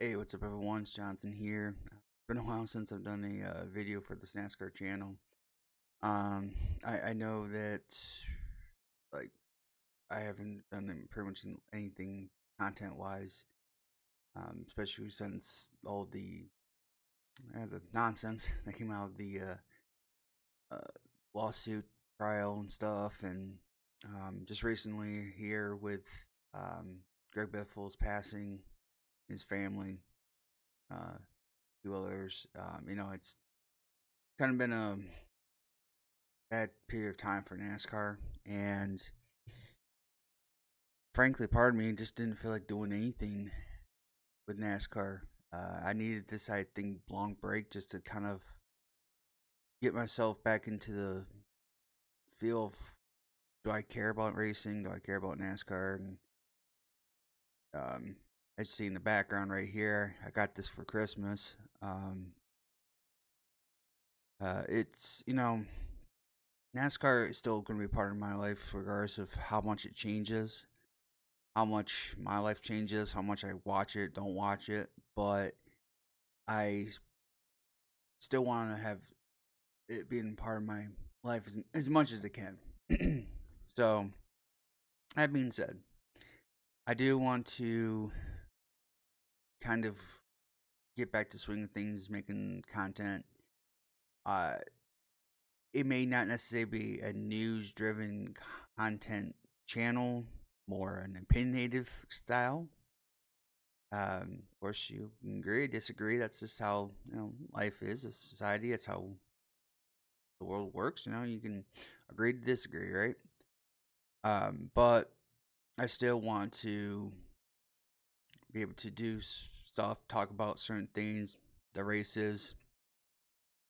Hey, what's up, everyone? It's Jonathan here. It's been a while since I've done a video for this NASCAR channel. Um, I know that like I haven't done pretty much anything content wise, especially since all the nonsense that came out of the uh, lawsuit trial and stuff, and just recently here with um, Greg Biffle's passing, his family. Few others. It's kind of been a bad period of time for NASCAR, and frankly, part of me just didn't feel like doing anything with NASCAR. I needed this, I think, long break just to kind of get myself back into the feel of, do I care about racing? Do I care about NASCAR? And as you see in the background right here, I got this for Christmas. It's NASCAR is still going to be part of my life, regardless of how much it changes, how much my life changes, how much I watch it, don't watch it. But I still want to have it being part of my life as much as it can. So, that being said, I do want to kind of get back to swing of things, making content. Uh, it may not necessarily be a news-driven content channel, more an opinionative style. Of course, you can agree, disagree. That's just how life is. A society. That's how the world works. You can agree to disagree, right? But I still want to be able to do stuff, talk about certain things, the races,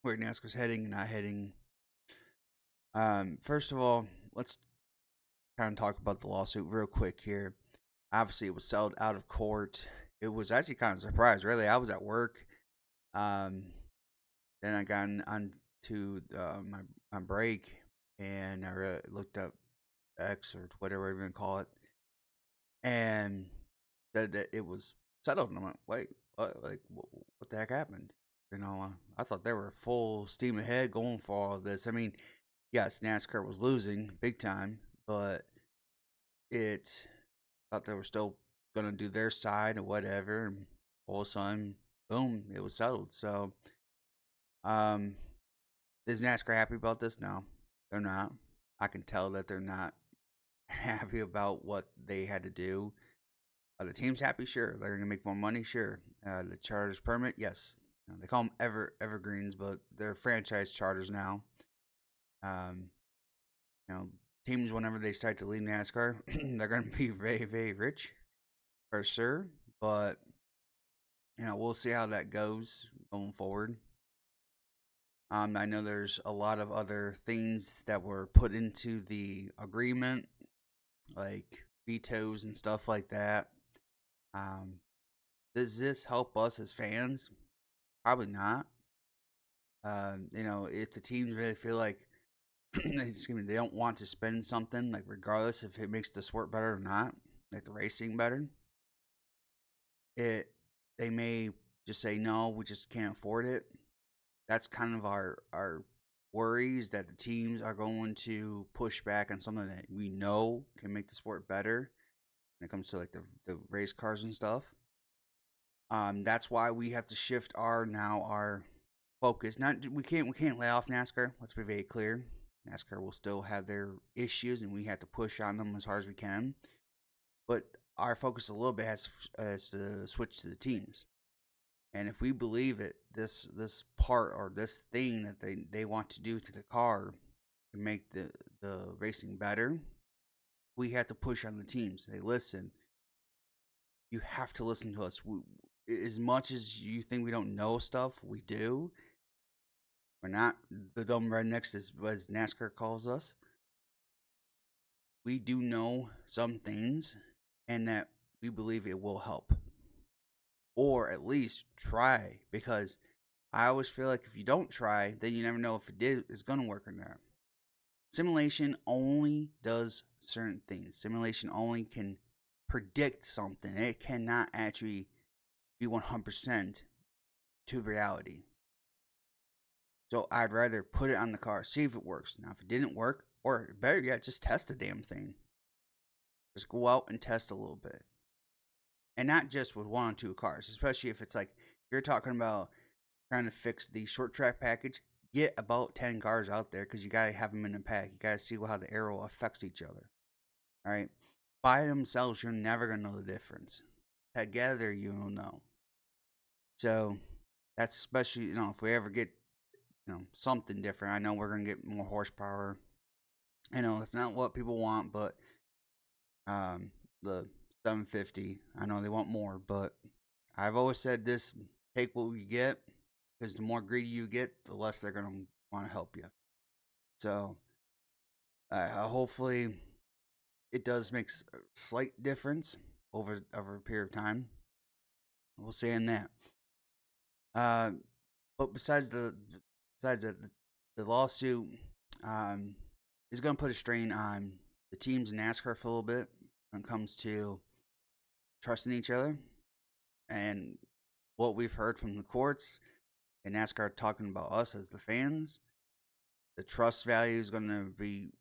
where NASCAR's heading and not heading. First of all, let's kind of talk about the lawsuit real quick here. Obviously, it was settled out of court. It was actually kind of surprised. Really, I was at work. Um, then I got on to my break, and I looked up X or whatever you even call it, and that it was settled. And I'm like, wait, what? Like, what the heck happened? I thought they were full steam ahead going for all of this. I mean, yes, NASCAR was losing big time, but it thought they were still gonna do their side or whatever. And all of a sudden, boom, it was settled. So, um, is NASCAR happy about this? No, they're not. I can tell that they're not happy about what they had to do. Are the team's happy? Sure. They're gonna make more money. Sure. The charters permit? Yes. They call them evergreens, but they're franchise charters now. Um, you know, teams whenever they decide to leave NASCAR, they're gonna be very, very rich for sure. But we'll see how that goes going forward. I know there's a lot of other things that were put into the agreement, like vetoes and stuff like that. Um, does this help us as fans? Probably not. If the teams really feel like they don't want to spend something, like regardless if it makes the sport better or not, like the racing better, it they may just say no, we just can't afford it. That's kind of our worries, that the teams are going to push back on something that we know can make the sport better when it comes to like the race cars and stuff. That's why we have to shift our focus. Not we can't lay off NASCAR. Let's be very clear. NASCAR will still have their issues, and we have to push on them as hard as we can. But our focus a little bit has to switch to the teams. And if we believe it, this part or this thing that they want to do to the car to make the racing better, we have to push on the teams. Say, listen, you have to listen to us. As much as you think we don't know stuff, we do. We're not the dumb rednecks, as NASCAR calls us. We do know some things, and that we believe it will help. Or at least try, because I always feel like if you don't try, then you never know if is going to work or not. Simulation only does certain things. Simulation only can predict something. It cannot actually be 100% to reality. So I'd rather put it on the car, see if it works. Now, if it didn't work, or better yet, just test the damn thing. Just go out and test a little bit. And not just with 1 or 2 cars, especially if it's like you're talking about trying to fix the short track package. Get about 10 cars out there because you got to have them in a pack. You got to see how the aero affects each other. All right. By themselves, you're never going to know the difference. Together, you'll know. So that's especially, if we ever get, something different. I know we're going to get more horsepower. I know that's not what people want, but the 750, I know they want more, but I've always said this, take what you get, because the more greedy you get, the less they're going to want to help you. So hopefully it does make a slight difference over a period of time. We'll say in that. But besides the lawsuit is going to put a strain on the teams in NASCAR for a little bit when it comes to trusting each other. And what we've heard from the courts and NASCAR talking about us as the fans, the trust value is going to be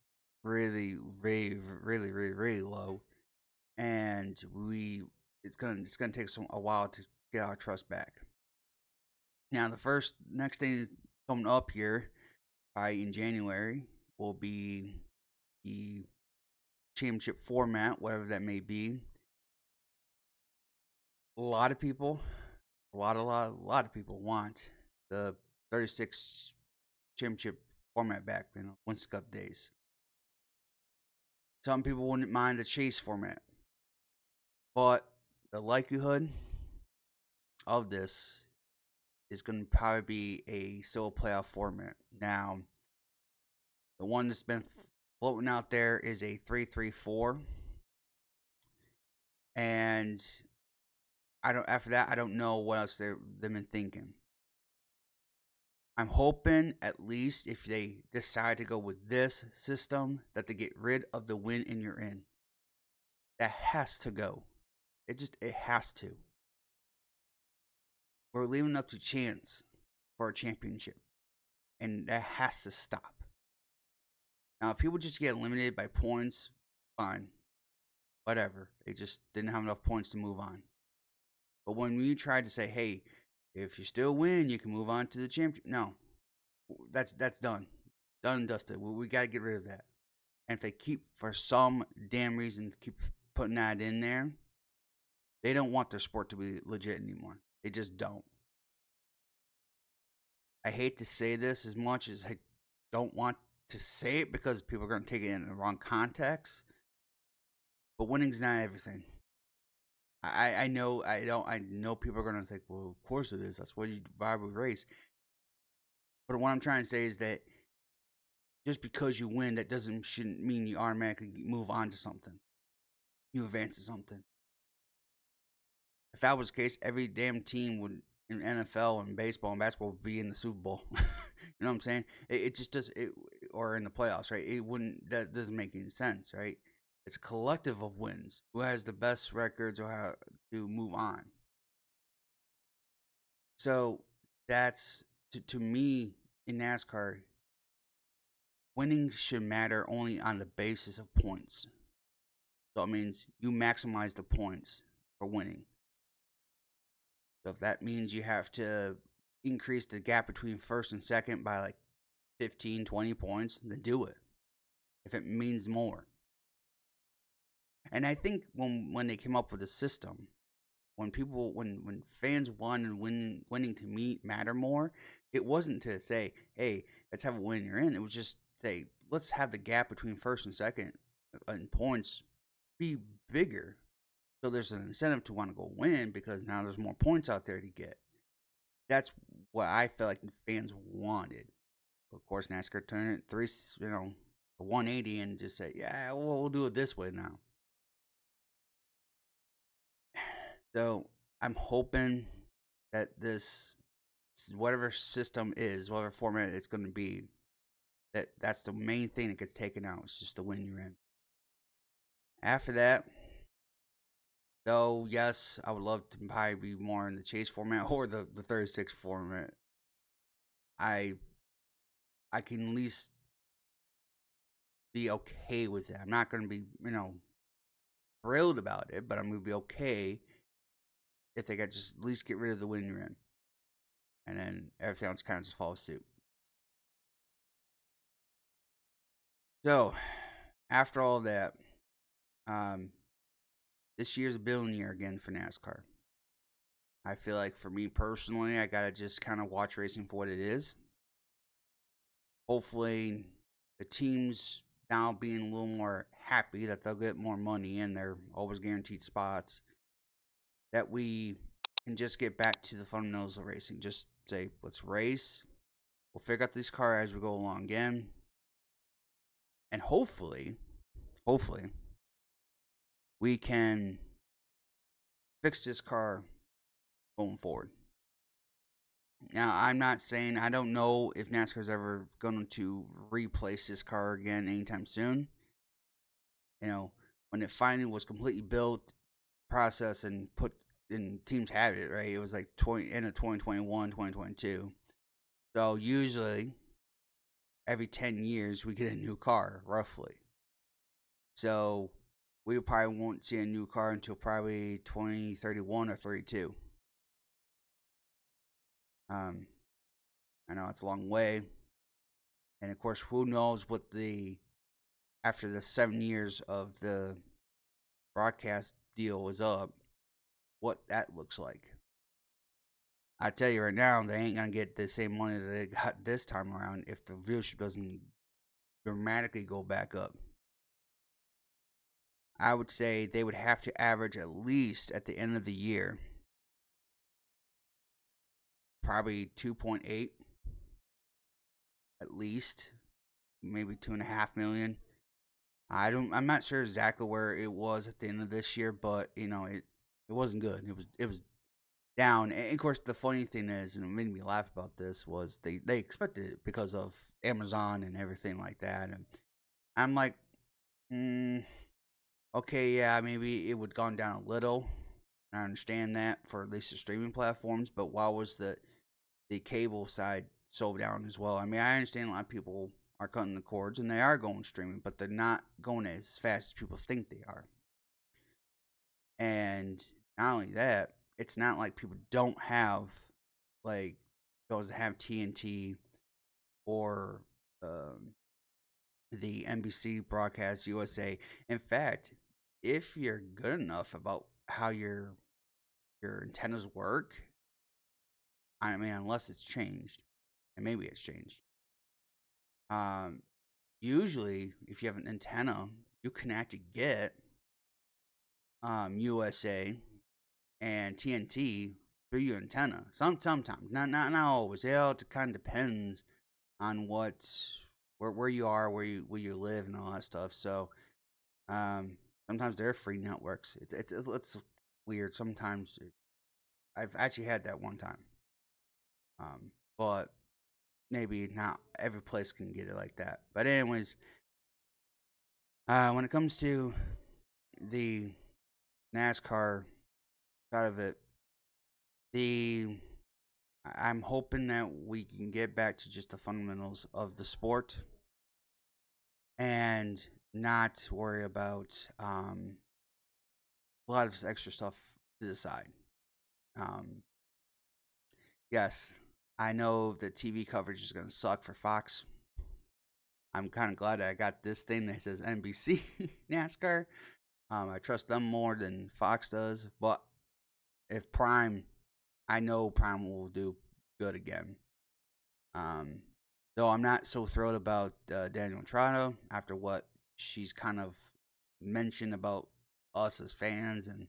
really, really, really, really, really low, and it's gonna take a while to get our trust back. Now, the next thing coming up here, in January, will be the championship format, whatever that may be. A lot of people want the 36 championship format back, Winston Cup days. Some people wouldn't mind the chase format, but the likelihood of this is going to probably be still a playoff format. Now, the one that's been floating out there is a 3-3-4, and after that I don't know what else they've been thinking. I'm hoping at least if they decide to go with this system that they get rid of the win and you're in. That has to go. It has to. We're leaving up to chance for a championship, and that has to stop. Now, if people just get eliminated by points, fine. Whatever. They just didn't have enough points to move on. But when we tried to say, hey, if you still win, you can move on to the championship. No. That's done. Done and dusted. We got to get rid of that. And if they keep, for some damn reason, keep putting that in there, they don't want their sport to be legit anymore. They just don't. I hate to say this as much as I don't want to say it because people are going to take it in the wrong context. But winning's not everything. I know people are going to think, well, of course it is. That's why you vibe with race. But what I'm trying to say is that just because you win, that shouldn't mean you automatically move on to something. You advance to something. If that was the case, every damn team would in NFL and baseball and basketball would be in the Super Bowl. You know what I'm saying? It just does it, or in the playoffs, right? That doesn't make any sense, right? It's a collective of wins. Who has the best records or how to move on. So that's to me in NASCAR. Winning should matter only on the basis of points. So it means you maximize the points for winning. So if that means you have to increase the gap between first and second by like 15, 20 points, then do it. If it means more. And I think when they came up with the system, when fans wanted winning to matter more, it wasn't to say, hey, let's have a win you're in. It was just say, let's have the gap between first and second in points be bigger. So there's an incentive to want to go win because now there's more points out there to get. That's what I felt like the fans wanted. Of course, NASCAR turned it 180 and just say, yeah, we'll do it this way now. So I'm hoping that this, whatever system is, whatever format it's going to be, that's the main thing that gets taken out. It's just the win you're in. After that, Though, yes, I would love to probably be more in the chase format or the 36 format. I I can at least be okay with it. I'm not going to be, thrilled about it, but I'm going to be okay if they got just at least get rid of the winning run, and then everything else kind of just follows suit. So, after all that, um, this year's a billion year again for NASCAR. I feel like for me personally, I gotta just kind of watch racing for what it is. Hopefully, the teams now being a little more happy that they'll get more money and they're always guaranteed spots. That we can just get back to the fundamentals of racing. Just say, let's race. We'll figure out this car as we go along again. And hopefully, we can fix this car going forward. Now, I'm not saying I don't know if NASCAR's ever going to replace this car again anytime soon. When it finally was completely built, processed, and put in, teams had it, right? It was like end of 2021, 2022. So usually every 10 years we get a new car, roughly. So we probably won't see a new car until probably 2031 or 32. I know it's a long way. And of course, who knows what after the 7 years of the broadcast deal is up, what that looks like. I tell you right now, they ain't gonna get the same money that they got this time around if the viewership doesn't dramatically go back up. I would say they would have to average at least at the end of the year, probably 2.8 at least, maybe 2.5 million. I'm not sure exactly where it was at the end of this year, but it wasn't good. It was down. And of course, the funny thing is, and it made me laugh about this, was they expected it because of Amazon and everything like that. And I'm like, okay, yeah, maybe it would gone down a little. I understand that for at least the streaming platforms, but why was the cable side so down as well? I mean, I understand a lot of people are cutting the cords and they are going streaming, but they're not going as fast as people think they are. And not only that, it's not like people don't have like those that have TNT or the NBC broadcast USA. In fact, if you're good enough about how your antennas work, I mean, unless it's changed, and maybe it's changed. Um, Usually, if you have an antenna, you can actually get USA and TNT through your antenna. Sometimes, not always. It all kind of depends on where you are, where you live, and all that stuff. So, sometimes they're free networks. It's weird. Sometimes I've actually had that one time. But maybe not every place can get it like that. But anyways, when it comes to the NASCAR side of it, I'm hoping that we can get back to just the fundamentals of the sport and not worry about a lot of extra stuff to the side. Yes, I know the TV coverage is going to suck for Fox. I'm kind of glad I got this thing that says NBC NASCAR. I trust them more than Fox does. But if Prime, I know Prime will do good again. Though I'm not so thrilled about Daniel Trotto after what she's kind of mentioned about us as fans and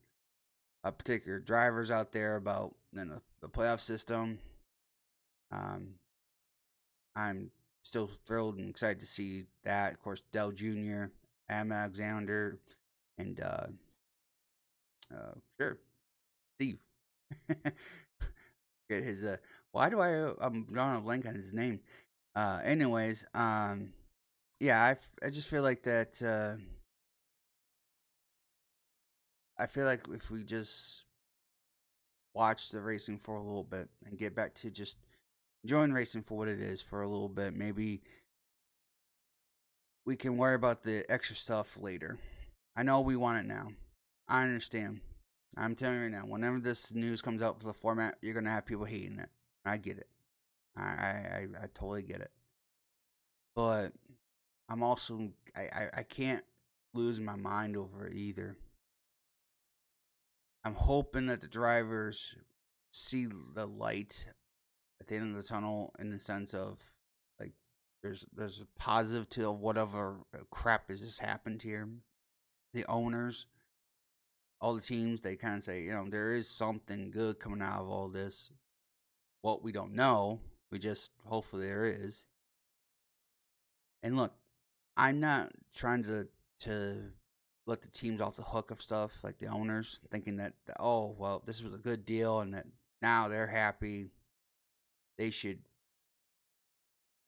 particular drivers out there about the playoff system. I'm still thrilled and excited to see that. Of course, Dell Jr., Am Alexander, and sure, Steve. Get his why do I'm drawing a blank on his name? Anyways, yeah, I just feel like that I feel like if we just watch the racing for a little bit and get back to just enjoying racing for what it is for a little bit, maybe we can worry about the extra stuff later. I know we want it now. I understand. I'm telling you right now, whenever this news comes out for the format, you're gonna have people hating it. I get it. I totally get it. But I'm also I can't lose my mind over it either. I'm hoping that the drivers see the light at the end of the tunnel in the sense of like there's a positive to whatever crap has just happened here. The owners, all the teams, they kind of say, there is something good coming out of all this. What we don't know, we just hopefully there is. And look, I'm not trying to let the teams off the hook of stuff like the owners, thinking that oh well this was a good deal and that now they're happy. They should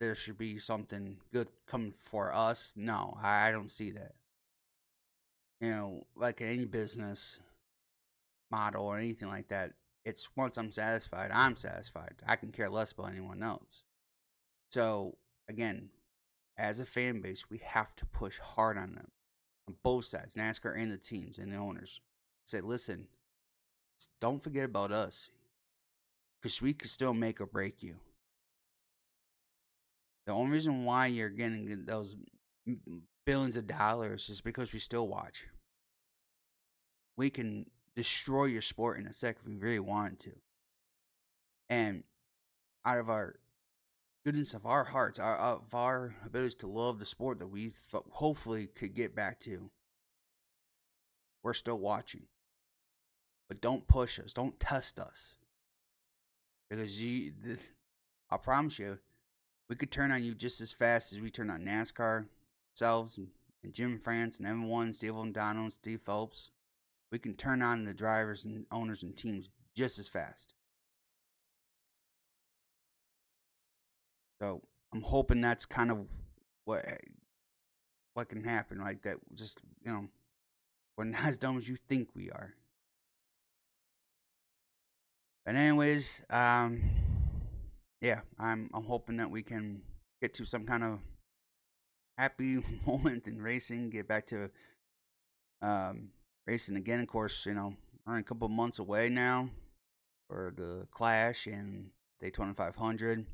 there should be something good coming for us. No, I don't see that. Like any business model or anything like that, it's once I'm satisfied. I can care less about anyone else. So again, as a fan base, we have to push hard on them on both sides, NASCAR and the teams and the owners. Say, listen, don't forget about us because we can still make or break you. The only reason why you're getting those billions of dollars is because we still watch. We can destroy your sport in a second if we really wanted to. And out of our goodness of our hearts, of our abilities to love the sport that we hopefully could get back to, we're still watching. But don't push us. Don't test us. Because I promise you, we could turn on you just as fast as we turn on NASCAR, ourselves, and Jim France, and everyone, Steve O'Donnell, Steve Phelps. We can turn on the drivers and owners and teams just as fast. So I'm hoping that's kind of what what can happen. Like that, just we're not as dumb as you think we are. But anyways, yeah, I'm hoping that we can get to some kind of happy moment in racing, get back to racing again. Of course, we're a couple months away now for the Clash and Daytona 500.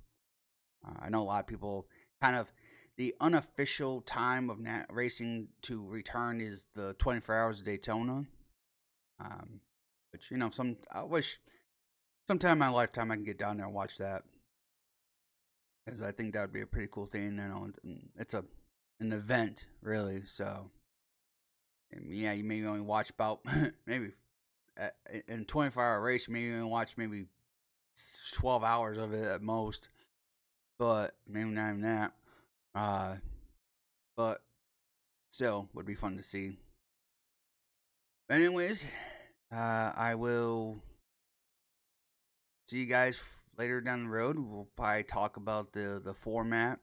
I know a lot of people kind of the unofficial time of racing to return is the 24 hours of Daytona. Which I wish sometime in my lifetime I can get down there and watch that because I think that would be a pretty cool thing. It's an event really. So yeah, you maybe only watch about maybe in a 24-hour race, maybe you only watch maybe 12 hours of it at most, but maybe not even that. But still would be fun to see. But anyways, I will see you guys later down the road. We'll probably talk about the format.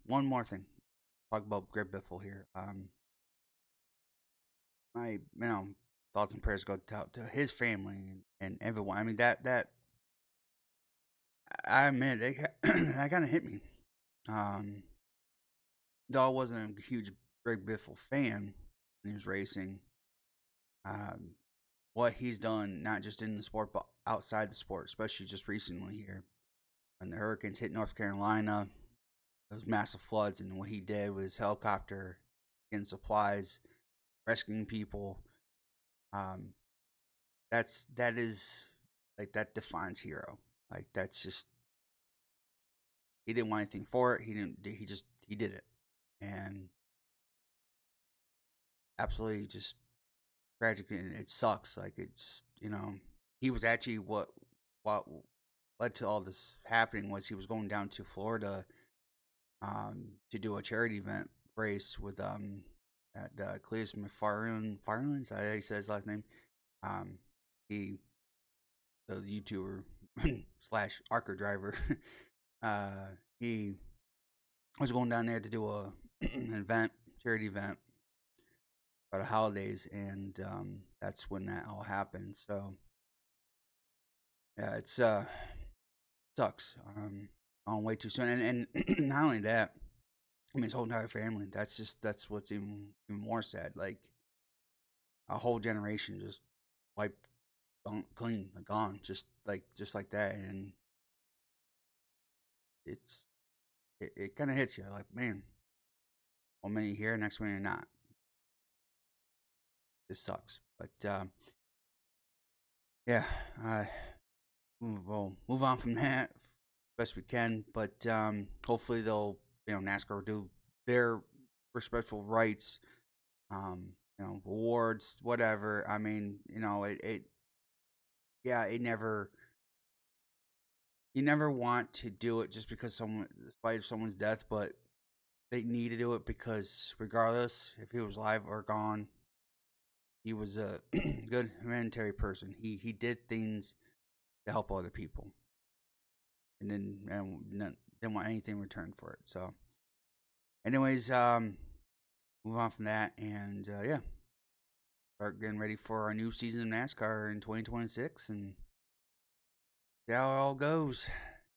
One more thing, talk about Greg Biffle here. My thoughts and prayers go to his family and everyone. I mean that I admit that kind of hit me. Though I wasn't a huge Greg Biffle fan when he was racing, what he's done not just in the sport but outside the sport, especially just recently here when the hurricanes hit North Carolina, those massive floods, and what he did with his helicopter getting supplies, rescuing people. That is like that defines hero. Like that's just he didn't want anything for it. He did it, and absolutely just tragic. And it sucks. Like it's he was actually what led to all this happening was he was going down to Florida to do a charity event race with at Cleus Farland. Is that how he says his last name? He the YouTuber slash ARCA driver. He was going down there to do an event, charity event, for the holidays, and that's when that all happened. So yeah, it's sucks. On way too soon, and not only that, I mean his whole entire family. That's what's even more sad. Like a whole generation just wiped clean, like gone, just like that, and it's it kind of hits you like, man, one minute you're here, next minute you're not. This sucks, but yeah, uh, we'll move on from that best we can. But hopefully they'll, NASCAR will do their respectful rights, awards, whatever. I mean, it yeah, it never you never want to do it just because despite of someone's death, but they need to do it because regardless if he was alive or gone, he was a good humanitarian person. He did things to help other people, and didn't want anything in return for it. So, anyways, move on from that, and yeah, start getting ready for our new season of NASCAR in 2026, and see how it all goes.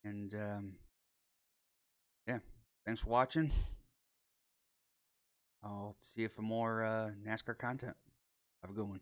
And yeah, thanks for watching. I'll see you for more NASCAR content. Have a good one.